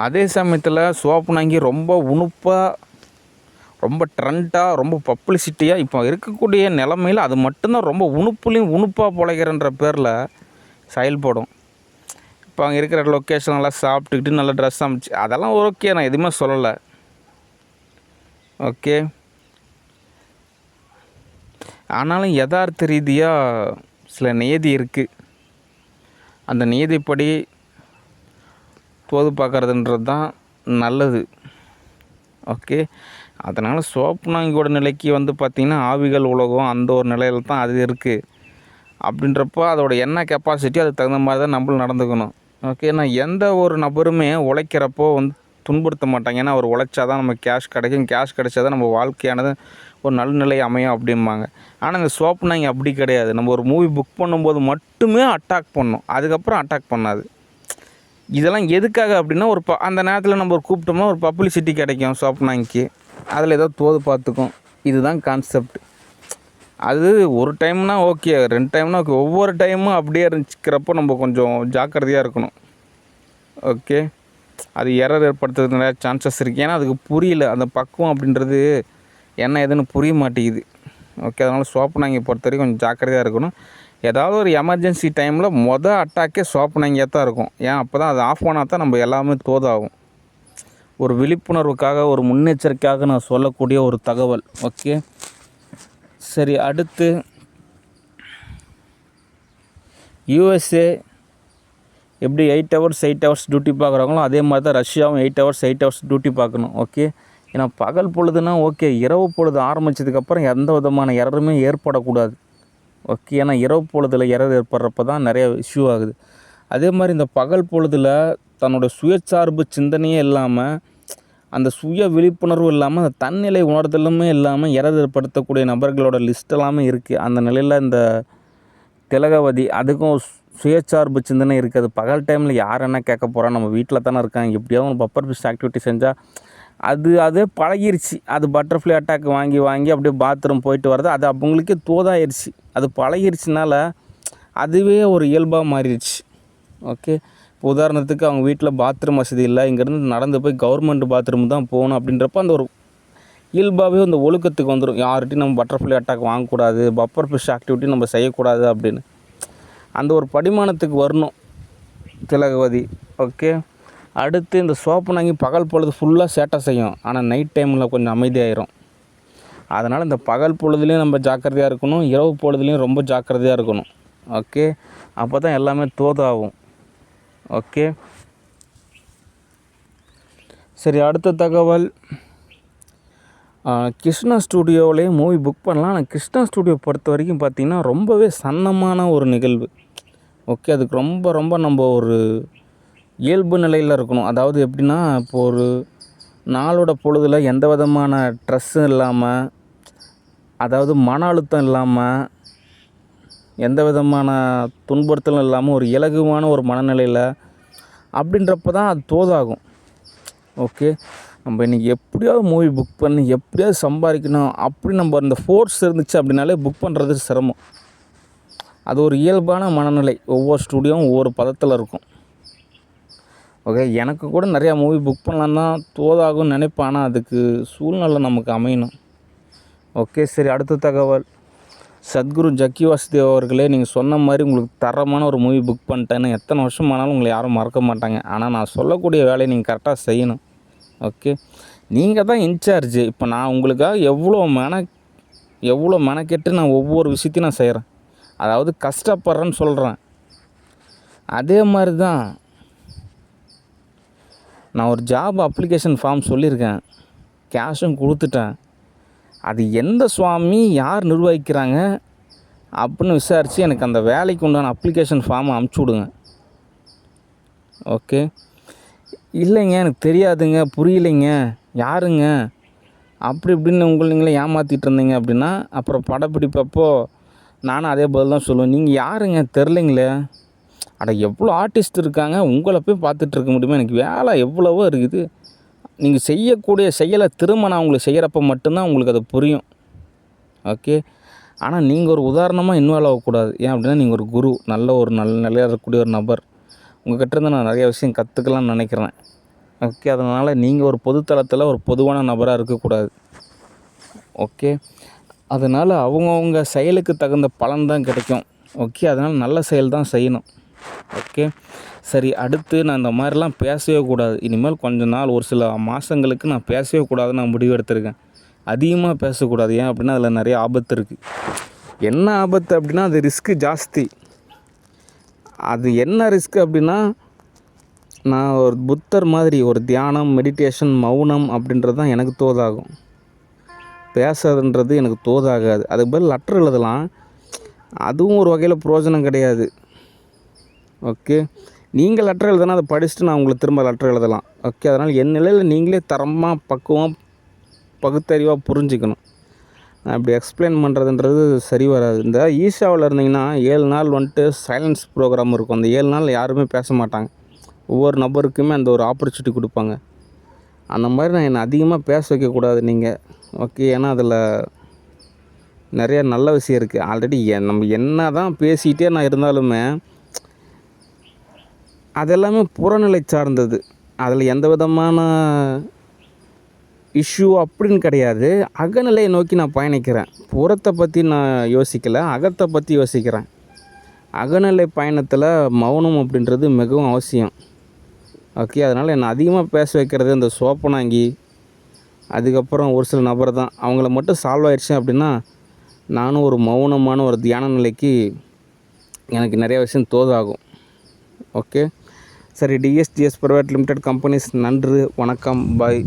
அதே சமயத்தில் சோப்புனாங்கி ரொம்ப உணுப்பாக, ரொம்ப ட்ரெண்டாக, ரொம்ப பப்ளிசிட்டியாக இப்போ இருக்கக்கூடிய நிலமையில் அது மட்டும்தான் ரொம்ப உணுப்புலேயும் உணுப்பாக பொழைக்கிறன்ற பேரில் செயல்படும். இப்போ அங்கே இருக்கிற லொக்கேஷன் நல்லா சாப்பிட்டுக்கிட்டு நல்லா ட்ரெஸ் அமைச்சு அதெல்லாம் ஓகே, நான் எதுவுமே சொல்லலை. ஓகே, ஆனாலும் யதார்த்த ரீதியாக சில நியதி இருக்குது. அந்த நியதிப்படி தோது பார்க்குறதுன்றது தான் நல்லது. ஓகே, அதனால் சோப்புனாங்கியோட நிலைக்கு பார்த்திங்கன்னா ஆவிகள் உலகம் அந்த ஒரு நிலையில் தான் அது இருக்குது. அப்படின்றப்போ அதோட என்ன கெப்பாசிட்டி அதுக்கு தகுந்த மாதிரி தான் நம்மளும் நடந்துக்கணும். ஓகே, நான் எந்த ஒரு நபருமே உழைக்கிறப்போ துன்புறுத்த மாட்டாங்க. ஏன்னா அவர் உழைச்சா தான் நமக்கு கேஷ் கிடைக்கும், கேஷ் கிடைச்சா தான் நம்ம வாழ்க்கையானது ஒரு நல்ல நிலை அமையும் அப்படிம்பாங்க. ஆனால் இந்த சோப்புனாங்க அப்படி கிடையாது. நம்ம ஒரு மூவி புக் பண்ணும்போது மட்டுமே அட்டாக் பண்ணும், அதுக்கப்புறம் அட்டாக் பண்ணாது. இதெல்லாம் எதுக்காக அப்படின்னா அந்த நேரத்தில் நம்ம கூப்பிட்டோம்னா ஒரு பப்ளிசிட்டி கிடைக்கும் சோப்புனாங்கிக்கு, அதில் ஏதோ தோது பார்த்துக்கும். இதுதான் கான்செப்ட். அது ஒரு டைம்னா ஓகே, 2 டைம்னா ஓகே, ஒவ்வொரு டைமும் அப்படியே இருந்துக்கிறப்போ நம்ம கொஞ்சம் ஜாக்கிரதையாக இருக்கணும். ஓகே, அது எரர் ஏற்படுத்துறதுக்கு நிறையா சான்சஸ் இருக்குது. ஏன்னா அதுக்கு புரியல, அந்த பக்குவம் அப்படின்றது என்ன ஏதுன்னு புரிய மாட்டேங்குது. ஓகே, அதனால் சோப்புனாங்கியை பொறுத்த வரைக்கும் கொஞ்சம் ஜாக்கிரதையாக இருக்கணும். ஏதாவது ஒரு எமர்ஜென்சி டைமில் அட்டாக்கே சோப்புனாங்கியாக தான் இருக்கும். ஏன் அப்போ தான் அது ஆஃப் பண்ணால் தான் நம்ம எல்லாமே தோதாகும். ஒரு விழிப்புணர்வுக்காக, ஒரு முன்னெச்சரிக்கையாக நான் சொல்லக்கூடிய ஒரு தகவல். ஓகே, சரி. அடுத்து யூஎஸ்ஏ எப்படி 8 ஹவர்ஸ் டியூட்டி பார்க்குறாங்களோ அதே மாதிரி தான் ரஷ்யாவும் 8 ஹவர்ஸ் டியூட்டி பார்க்கணும். ஓகே, ஏன்னா பகல் பொழுதுனா ஓகே, இரவு பொழுது ஆரம்பித்ததுக்கப்புறம் எந்த விதமான எரருமே ஏற்படக்கூடாது. ஓகே, ஏன்னா இரவு பொழுதில் எரர் ஏற்படுறப்ப தான் நிறைய இஷ்யூ ஆகுது. அதே மாதிரி இந்த பகல் பொழுதில் தன்னோட சுயசார்பு சிந்தனையே இல்லாமல், அந்த சுய விழிப்புணர்வு இல்லாமல், அந்த தன்னிலை உணர்தலுமே இல்லாமல் எரர் ஏற்படுத்தக்கூடிய நபர்களோட லிஸ்ட் எல்லாமே இருக்குது. அந்த நிலையில் இந்த திலகவதி அதுக்கும் சுயசார்பு சிந்தனை இருக்குது. பகல் டைமில் யார் என்ன கேட்க போகிறா, நம்ம வீட்டில் தானே இருக்காங்க, எப்படியாவது பப்பர் ஃபிஷ் ஆக்டிவிட்டி செஞ்சால் அதே பழகிருச்சு. அது பட்டர்ஃப்ளை அட்டாக் வாங்கி அப்படியே பாத்ரூம் போயிட்டு வர்றது அது அவங்களுக்கே தோதாயிருச்சு. அது பழகிருச்சுனால அதுவே ஒரு இயல்பாக மாறிடுச்சு. ஓகே, இப்போ உதாரணத்துக்கு அவங்க வீட்டில் பாத்ரூம் வசதி இல்லை, இங்கேருந்து நடந்து போய் கவர்மெண்ட் பாத்ரூம் தான் போகணும் அப்படின்றப்ப அந்த ஒரு இயல்பாகவே அந்த ஒழுக்கத்துக்கு வந்துடும். யார்கிட்டையும் நம்ம பட்டர்ஃப்ளை அட்டாக் வாங்கக்கூடாது, பப்பர் ஃபிஷ் ஆக்டிவிட்டி நம்ம செய்யக்கூடாது அப்படின்னு அந்த ஒரு படிமானத்துக்கு வரணும் திலகவதி. ஓகே, அடுத்து இந்த சோப்புனாங்கி பகல் பொழுது ஃபுல்லாக சேட்டை செய்யும், ஆனால் நைட் டைமில் கொஞ்சம் அமைதியாயிரும். அதனால் இந்த பகல் பொழுதுலேயும் நம்ம ஜாக்கிரதையாக இருக்கணும், இரவு பொழுதுலேயும் ரொம்ப ஜாக்கிரதையாக இருக்கணும். ஓகே, அப்போ தான் எல்லாமே தோதாகும். ஓகே, சரி. அடுத்த தகவல், கிருஷ்ணா ஸ்டூடியோவிலே மூவி புக் பண்ணலாம். ஆனால் கிருஷ்ணா ஸ்டூடியோ பொறுத்த வரைக்கும் பார்த்திங்கன்னா ரொம்பவே சன்னமான ஒரு நிகழ்வு. ஓகே, அதுக்கு ரொம்ப நம்ம ஒரு இயல்பு நிலையில் இருக்கணும். அதாவது எப்படின்னா, இப்போ ஒரு நாளோட பொழுதில் எந்த விதமான ஸ்ட்ரெஸ்ஸும் இல்லாமல், அதாவது மன அழுத்தம் இல்லாமல், எந்த விதமான துன்புறுத்தலும் இல்லாமல் ஒரு இலகுவான ஒரு மனநிலையில் அப்படின்றப்ப தான் அது தோதாகும். ஓகே, நம்ம இன்றைக்கி எப்படியாவது மூவி புக் பண்ணி எப்படியாவது சம்பாதிக்கணும் அப்படி நம்ம அந்த ஃபோர்ஸ் இருந்துச்சு அப்படின்னாலே புக் பண்ணுறது சிரமம். அது ஒரு இயல்பான மனநிலை. ஒவ்வொரு ஸ்டூடியோவும் ஒவ்வொரு பதத்தில் இருக்கும். ஓகே, எனக்கு கூட நிறையா மூவி புக் பண்ணலாம் தான் தோதாகும்னு நினைப்பேன், ஆனால் அதுக்கு சூழ்நிலை நமக்கு அமையணும். ஓகே, சரி. அடுத்த தகவல், சத்குரு ஜக்கி வாசுதேவ் அவர்களே, நீங்கள் சொன்ன மாதிரி உங்களுக்கு தரமான ஒரு மூவி புக் பண்ணிட்டேன்னு எத்தனை வருஷம் ஆனாலும் உங்களை யாரும் மறக்க மாட்டாங்க. ஆனால் நான் சொல்லக்கூடிய வேலையை நீங்கள் கரெக்டாக செய்யணும். ஓகே, நீங்கள் தான் இன்சார்ஜ். இப்போ நான் உங்களுக்காக எவ்வளோ மெனக்கெட்டு நான் ஒவ்வொரு விஷயத்தையும் நான் செய்கிறேன், அதாவது கஷ்டப்படுறேன்னு சொல்கிறேன். அதே மாதிரி தான் நான் ஒரு ஜாப் அப்ளிகேஷன் ஃபார்ம் சொல்லியிருக்கேன், கேஷும் கொடுத்துட்டேன். அது எந்த சுவாமி யார் நிர்வகிக்கிறாங்க அப்படின்னு விசாரித்து எனக்கு அந்த வேலைக்கு உண்டான அப்ளிகேஷன் ஃபார்மை அமுச்சு விடுங்க. ஓகே, இல்லைங்க எனக்கு தெரியாதுங்க, புரியலைங்க, யாருங்க அப்படி இப்படின்னு நீங்களே ஏமாற்றிட்டு இருந்தீங்க அப்படின்னா அப்புறம் படப்பிடிப்பப்போ நானும் அதே பதில் தான் சொல்லுவேன். நீங்கள் யாருங்க தெரிலிங்களே, அட எவ்வளோ ஆர்டிஸ்ட் இருக்காங்க, உங்களை போய் பார்த்துட்டு இருக்க முடியுமா, எனக்கு வேலை எவ்வளவோ இருக்குது. நீங்கள் செய்யக்கூடிய செயலை திரும்ப நான் உங்களுக்கு செய்கிறப்ப மட்டும்தான் உங்களுக்கு அது புரியும். ஓகே, ஆனால் நீங்கள் ஒரு உதாரணமாக இன்வால்வ் ஆகக்கூடாது. ஏன் அப்படின்னா நீங்கள் ஒரு குரு, நல்ல நிலையாக இருக்கக்கூடிய ஒரு நபர். உங்கள்கிட்ட இருந்து நான் நிறைய விஷயம் கற்றுக்கலாம்னு நினைக்கிறேன். ஓகே. அதனால் நீங்கள் ஒரு பொதுத்தளத்தில் ஒரு பொதுவான நபராக இருக்கக்கூடாது. ஓகே. அதனால் அவங்கவுங்க செயலுக்கு தகுந்த பலன் தான் கிடைக்கும். ஓகே. அதனால் நல்ல செயல் தான் செய்யணும். ஓகே. சரி, அடுத்து நான் இந்த மாதிரிலாம் பேசவே கூடாது. இனிமேல் கொஞ்ச நாள் ஒரு சில மாதங்களுக்கு நான் பேசவே கூடாதுன்னு நான் முடிவு எடுத்திருக்கேன். அதிகமாக பேசக்கூடாது. ஏன் அப்படின்னா அதில் நிறைய ஆபத்து இருக்குது. என்ன ஆபத்து அப்படின்னா அது ரிஸ்க்கு ஜாஸ்தி. அது என்ன ரிஸ்க்கு அப்படின்னா, நான் ஒரு புத்தர் மாதிரி ஒரு தியானம், மெடிடேஷன், மௌனம் அப்படின்றது தான் எனக்கு தோதாகும். பேசுறதுன்றது எனக்கு தோதாகாது. அதுக்கு பதில் லெட்டர் எழுதலாம். அதுவும் ஒரு வகையில் பிரயோஜனம் கிடையாது. ஓகே. நீங்கள் லெட்டர் எழுதுனா அதை படிச்சுட்டு நான் உங்களுக்கு திரும்ப லெட்டர் எழுதலாம். ஓகே. அதனால் என் நிலையில் நீங்களே தரமாக, பக்குவம், பகுத்தறிவாக புரிஞ்சுக்கணும். நான் இப்படி எக்ஸ்பிளைன் பண்ணுறதுன்றது சரி வராது. இந்த ஈஷாவில் இருந்தீங்கன்னா 7 நாள் வந்துட்டு சைலன்ஸ் ப்ரோக்ராம் இருக்கும். அந்த 7 நாள் யாருமே பேச மாட்டாங்க. ஒவ்வொரு நபருக்குமே அந்த ஒரு ஆப்பர்ச்சுனிட்டி கொடுப்பாங்க. அந்த மாதிரி நான் என்னை அதிகமாக பேச வைக்கக்கூடாது நீங்கள். ஓகே. ஏன்னா அதில் நிறைய நல்ல விஷயம் இருக்குது. ஆல்ரெடி நம்ம என்ன தான் பேசிகிட்டே நான் இருந்தாலுமே அதெல்லாமே புறநிலை சார்ந்தது. அதில் எந்த விதமான இஷ்யூ அப்படின்னு கிடையாது. அகநிலையை நோக்கி நான் பயணிக்கிறேன். புறத்தை பற்றி நான் யோசிக்கலை, அகத்தை பற்றி யோசிக்கிறேன். அகநிலை பயணத்தில் மௌனம் அப்படின்றது மிகவும் அவசியம். ஓகே. அதனால் என்னை அதிகமாக பேச வைக்கிறது இந்த சோப்பனாங்கி, அதுக்கப்புறம் ஒரு சில நபர் தான். அவங்கள மட்டும் சால்வ் ஆயிடுச்சு அப்படின்னா நானும் ஒரு மௌனமான ஒரு தியான நிலைக்கு எனக்கு நிறைய விஷயம் தோதாகும். ஓகே. சரி, டிஎஸ்டிஎஸ் பிரைவேட் லிமிடெட் கம்பெனிஸ். நன்றி, வணக்கம், பாய்.